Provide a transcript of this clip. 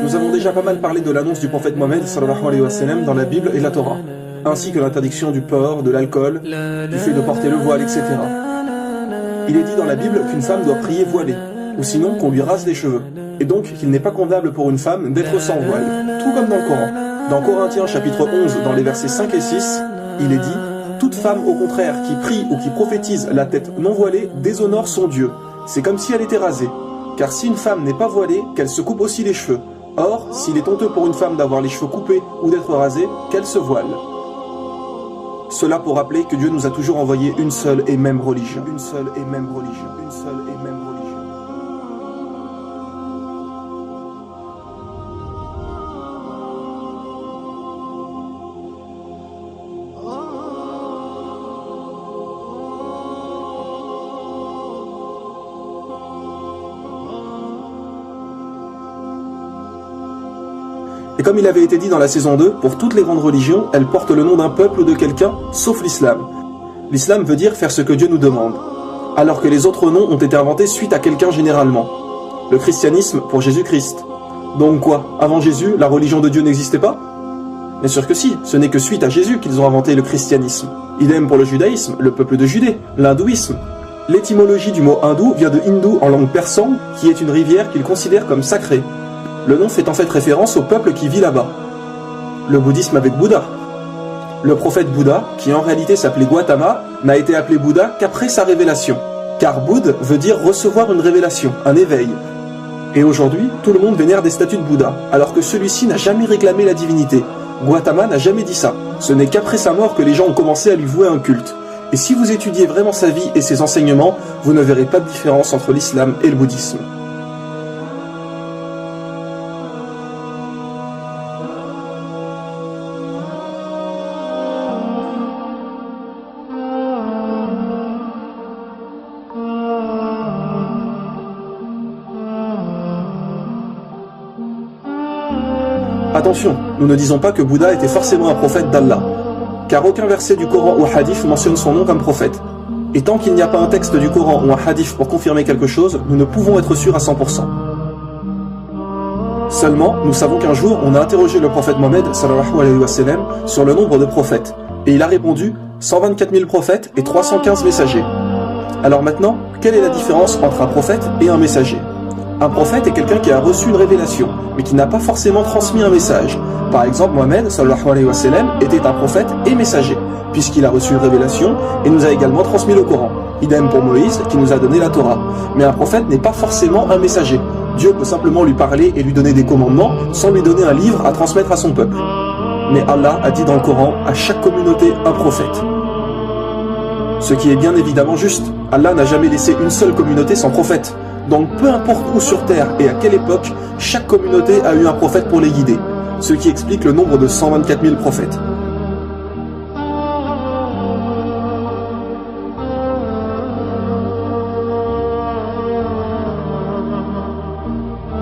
Nous avons déjà pas mal parlé de l'annonce du prophète Mohammed sallallahu alayhi wa sallam dans la Bible et la Torah, ainsi que l'interdiction du porc, de l'alcool, du fait de porter le voile, etc. Il est dit dans la Bible qu'une femme doit prier voilée, ou sinon qu'on lui rase les cheveux, et donc qu'il n'est pas condamnable pour une femme d'être sans voile, tout comme dans le Coran. Dans Corinthiens chapitre 11, dans les versets 5 et 6, il est dit « Toute femme au contraire qui prie ou qui prophétise la tête non voilée déshonore son Dieu, c'est comme si elle était rasée. Car si une femme n'est pas voilée, qu'elle se coupe aussi les cheveux. Or, s'il est honteux pour une femme d'avoir les cheveux coupés ou d'être rasée, qu'elle se voile. » Cela pour rappeler que Dieu nous a toujours envoyé une seule et même religion. Une seule et même religion. Une seule et même religion. Et comme il avait été dit dans la saison 2, pour toutes les grandes religions, elles portent le nom d'un peuple ou de quelqu'un, sauf l'islam. L'islam veut dire faire ce que Dieu nous demande, alors que les autres noms ont été inventés suite à quelqu'un généralement. Le christianisme pour Jésus-Christ. Donc quoi, avant Jésus, la religion de Dieu n'existait pas? Bien sûr que si, ce n'est que suite à Jésus qu'ils ont inventé le christianisme. Idem pour le judaïsme, le peuple de Judée, l'hindouisme. L'étymologie du mot hindou vient de hindou en langue persane, qui est une rivière qu'ils considèrent comme sacrée. Le nom fait en fait référence au peuple qui vit là-bas. Le bouddhisme avec Bouddha. Le prophète Bouddha, qui en réalité s'appelait Gautama, n'a été appelé Bouddha qu'après sa révélation. Car Bouddha veut dire recevoir une révélation, un éveil. Et aujourd'hui, tout le monde vénère des statues de Bouddha, alors que celui-ci n'a jamais réclamé la divinité. Gautama n'a jamais dit ça. Ce n'est qu'après sa mort que les gens ont commencé à lui vouer un culte. Et si vous étudiez vraiment sa vie et ses enseignements, vous ne verrez pas de différence entre l'islam et le bouddhisme. Attention, nous ne disons pas que Bouddha était forcément un prophète d'Allah, car aucun verset du Coran ou hadith mentionne son nom comme prophète. Et tant qu'il n'y a pas un texte du Coran ou un hadith pour confirmer quelque chose, nous ne pouvons être sûrs à 100%. Seulement, nous savons qu'un jour, on a interrogé le prophète Mohammed sallallahu alayhi wa sallam sur le nombre de prophètes, et il a répondu 124 000 prophètes et 315 messagers. Alors maintenant, quelle est la différence entre un prophète et un messager? Un prophète est quelqu'un qui a reçu une révélation, mais qui n'a pas forcément transmis un message. Par exemple, Mohammed sallallahu alayhi wa sallam était un prophète et messager, puisqu'il a reçu une révélation et nous a également transmis le Coran. Idem pour Moïse, qui nous a donné la Torah. Mais un prophète n'est pas forcément un messager. Dieu peut simplement lui parler et lui donner des commandements, sans lui donner un livre à transmettre à son peuple. Mais Allah a dit dans le Coran, à chaque communauté un prophète. Ce qui est bien évidemment juste. Allah n'a jamais laissé une seule communauté sans prophète. Donc peu importe où sur terre et à quelle époque, chaque communauté a eu un prophète pour les guider, ce qui explique le nombre de 124 000 prophètes.